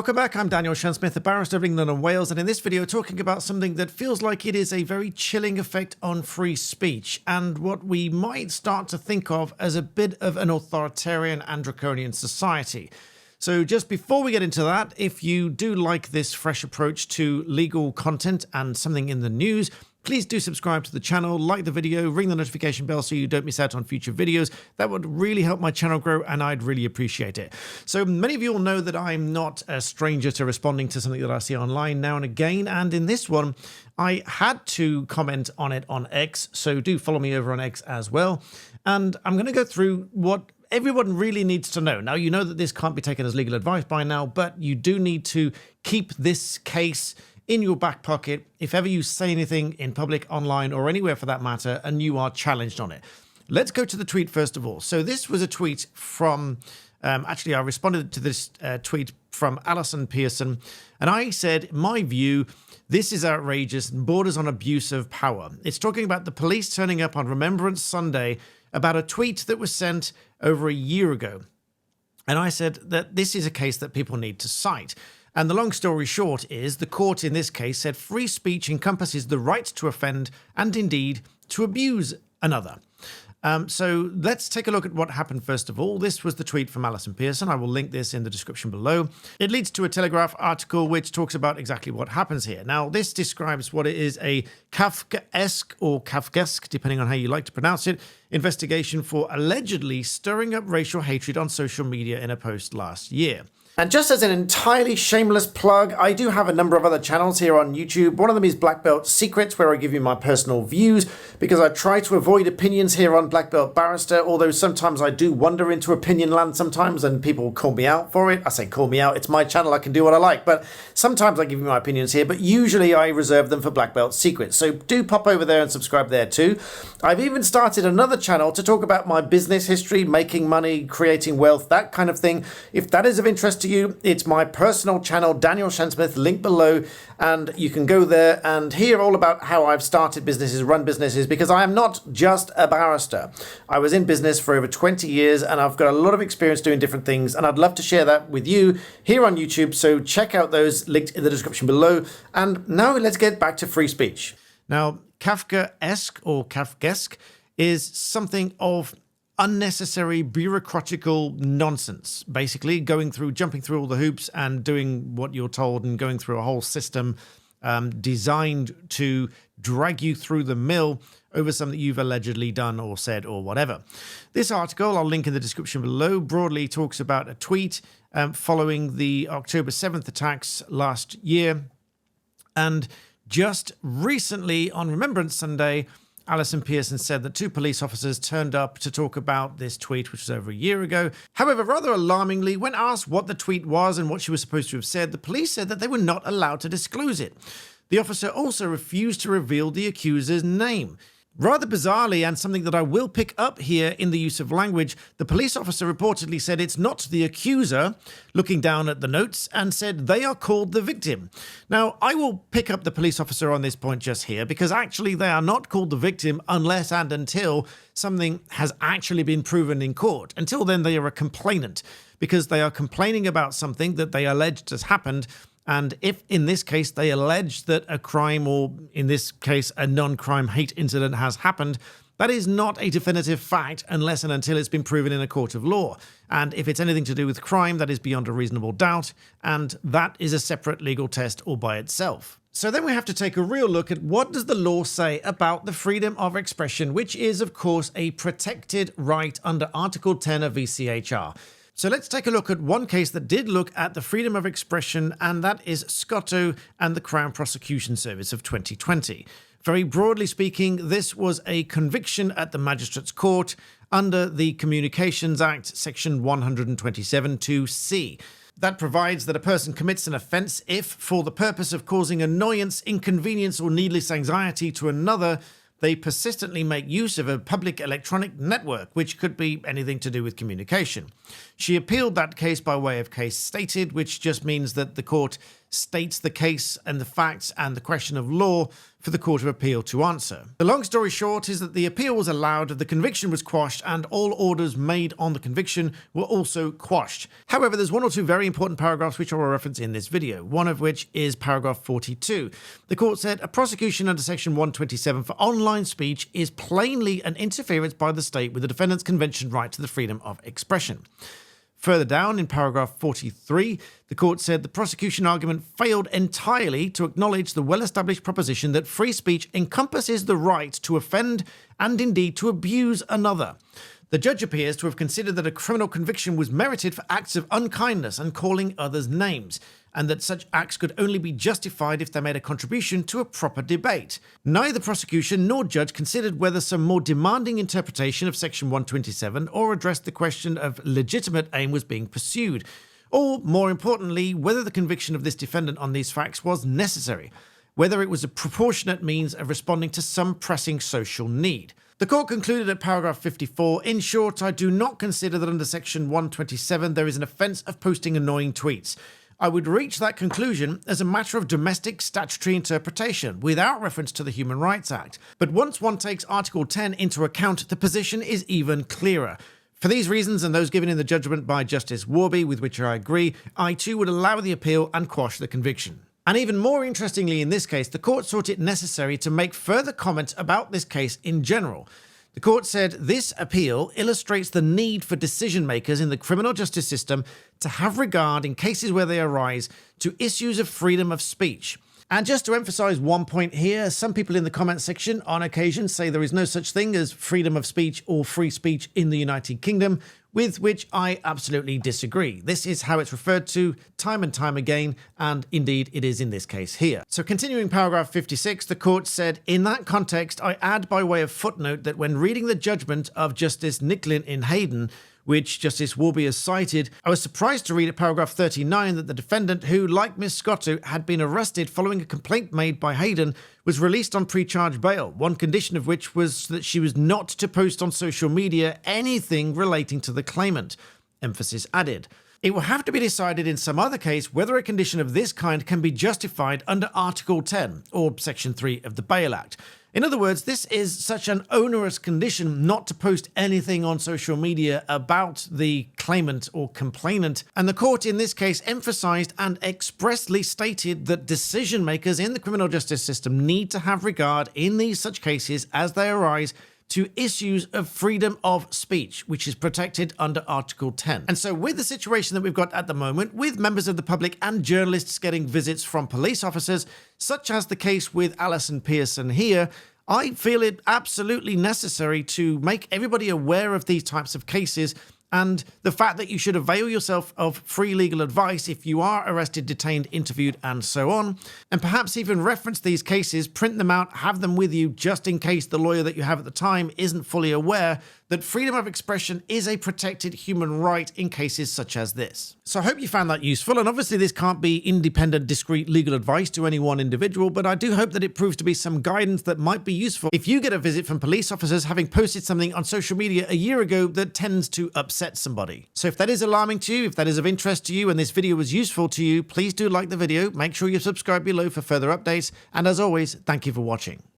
Welcome back, I'm Daniel Shansmith, a barrister of England and Wales, and in this video talking about something that feels like it is a very chilling effect on free speech, and what we might start to think of as a bit of an authoritarian and draconian society. So just before we get into that, if you do like this fresh approach to legal content and something in the news, please do subscribe to the channel, like the video, ring the notification bell so you don't miss out on future videos. That would really help my channel grow and I'd really appreciate it. So many of you will know that I'm not a stranger to responding to something that I see online now and again. And in this one, I had to comment on it on X. So do follow me over on X as well. And I'm going to go through what everyone really needs to know. Now, you know that this can't be taken as legal advice by now, but you do need to keep this case in your back pocket if ever you say anything in public, online, or anywhere for that matter, and you are challenged on it. Let's go to the tweet first of all. So this was a tweet from, actually I responded to this tweet from Alison Pearson, and I said, in my view, this is outrageous and borders on abuse of power. It's talking about the police turning up on Remembrance Sunday about a tweet that was sent over a year ago. And I said that this is a case that people need to cite. And the long story short is the court in this case said free speech encompasses the right to offend and indeed to abuse another. So let's take a look at what happened first of all. This was the tweet from Alison Pearson. I will link this in the description below. It leads to a Telegraph article which talks about exactly what happens here. Now, this describes what it is a Kafkaesque or Kafkaesque, depending on how you like to pronounce it, investigation for allegedly stirring up racial hatred on social media in a post last year. And just as an entirely shameless plug, I do have a number of other channels here on YouTube. One of them is Black Belt Secrets, where I give you my personal views, because I try to avoid opinions here on Black Belt Barrister, although sometimes I do wander into opinion land sometimes, and people call me out for it. I say call me out, it's my channel, I can do what I like, but sometimes I give you my opinions here, but usually I reserve them for Black Belt Secrets. So do pop over there and subscribe there too. I've even started another channel to talk about my business history, making money, creating wealth, that kind of thing. If that is of interest to you, it's my personal channel, Daniel Shansmith, link below, and you can go there and hear all about how I've started businesses, run businesses, because I am not just a barrister. I was in business for over 20 years and I've got a lot of experience doing different things, and I'd love to share that with you here on YouTube, so check out those linked in the description below. And now let's get back to free speech. Now, Kafkaesque or Kafkaesque is something of unnecessary bureaucratical nonsense, basically jumping through all the hoops and doing what you're told and going through a whole system designed to drag you through the mill over something you've allegedly done or said or whatever. This article, I'll link in the description below, broadly talks about a tweet following the October 7th attacks last year. And just recently on Remembrance Sunday, Alison Pearson said that two police officers turned up to talk about this tweet, which was over a year ago. However, rather alarmingly, when asked what the tweet was and what she was supposed to have said, the police said that they were not allowed to disclose it. The officer also refused to reveal the accuser's name. Rather bizarrely, and something that I will pick up here in the use of language, the police officer reportedly said it's not the accuser, looking down at the notes, and said they are called the victim. Now, I will pick up the police officer on this point just here, because actually they are not called the victim unless and until something has actually been proven in court. Until then, they are a complainant, because they are complaining about something that they alleged has happened. And if, in this case, they allege that a crime, or in this case, a non-crime hate incident has happened, that is not a definitive fact unless and until it's been proven in a court of law. And if it's anything to do with crime, that is beyond a reasonable doubt, and that is a separate legal test all by itself. So then we have to take a real look at what does the law say about the freedom of expression, which is, of course, a protected right under Article 10 of VCHR. So let's take a look at one case that did look at the freedom of expression, and that is Scotto and the Crown Prosecution Service of 2020. Very broadly speaking, this was a conviction at the Magistrates Court under the Communications Act, Section 127(2)(c). That provides that a person commits an offence if, for the purpose of causing annoyance, inconvenience, or needless anxiety to another, they persistently make use of a public electronic network, which could be anything to do with communication. She appealed that case by way of case stated, which just means that the court states the case and the facts and the question of law for the Court of Appeal to answer. The long story short is that the appeal was allowed, the conviction was quashed, and all orders made on the conviction were also quashed. However, there's one or two very important paragraphs which I will reference in this video, one of which is paragraph 42. The court said, a prosecution under section 127 for online speech is plainly an interference by the state with the defendant's convention right to the freedom of expression. Further down in paragraph 43, the court said the prosecution argument failed entirely to acknowledge the well-established proposition that free speech encompasses the right to offend and indeed to abuse another. The judge appears to have considered that a criminal conviction was merited for acts of unkindness and calling others names, and that such acts could only be justified if they made a contribution to a proper debate. Neither prosecution nor judge considered whether some more demanding interpretation of section 127 or addressed the question of legitimate aim was being pursued, or, more importantly, whether the conviction of this defendant on these facts was necessary, whether it was a proportionate means of responding to some pressing social need. The court concluded at paragraph 54, in short, I do not consider that under section 127 there is an offence of posting annoying tweets. I would reach that conclusion as a matter of domestic statutory interpretation, without reference to the Human Rights Act. But once one takes Article 10 into account, the position is even clearer. For these reasons and those given in the judgment by Justice Warby, with which I agree, I too would allow the appeal and quash the conviction. And even more interestingly in this case, the court thought it necessary to make further comments about this case in general. The court said this appeal illustrates the need for decision makers in the criminal justice system to have regard in cases where they arise to issues of freedom of speech. And just to emphasize one point here, some people in the comment section on occasion say there is no such thing as freedom of speech or free speech in the United Kingdom, with which I absolutely disagree. This is how it's referred to time and time again, and indeed it is in this case here. So continuing paragraph 56, the court said, in that context, I add by way of footnote that when reading the judgment of Justice Nicklin in Hayden, which Justice Warby has cited, I was surprised to read at paragraph 39 that the defendant, who, like Miss Scotto, had been arrested following a complaint made by Hayden, was released on pre-charge bail, one condition of which was that she was not to post on social media anything relating to the claimant. Emphasis added. It will have to be decided in some other case whether a condition of this kind can be justified under Article 10, or Section 3 of the Bail Act. In other words, this is such an onerous condition not to post anything on social media about the claimant or complainant, and the court in this case emphasized and expressly stated that decision makers in the criminal justice system need to have regard in these such cases as they arise to issues of freedom of speech, which is protected under Article 10. And so with the situation that we've got at the moment, with members of the public and journalists getting visits from police officers, such as the case with Alison Pearson here, I feel it absolutely necessary to make everybody aware of these types of cases and the fact that you should avail yourself of free legal advice if you are arrested, detained, interviewed, and so on, and perhaps even reference these cases, print them out, have them with you just in case the lawyer that you have at the time isn't fully aware that freedom of expression is a protected human right in cases such as this. So I hope you found that useful, and obviously this can't be independent, discreet legal advice to any one individual, but I do hope that it proves to be some guidance that might be useful if you get a visit from police officers having posted something on social media a year ago that tends to upset somebody. So if that is alarming to you, if that is of interest to you, and this video was useful to you, please do like the video, make sure you subscribe below for further updates, and as always, thank you for watching.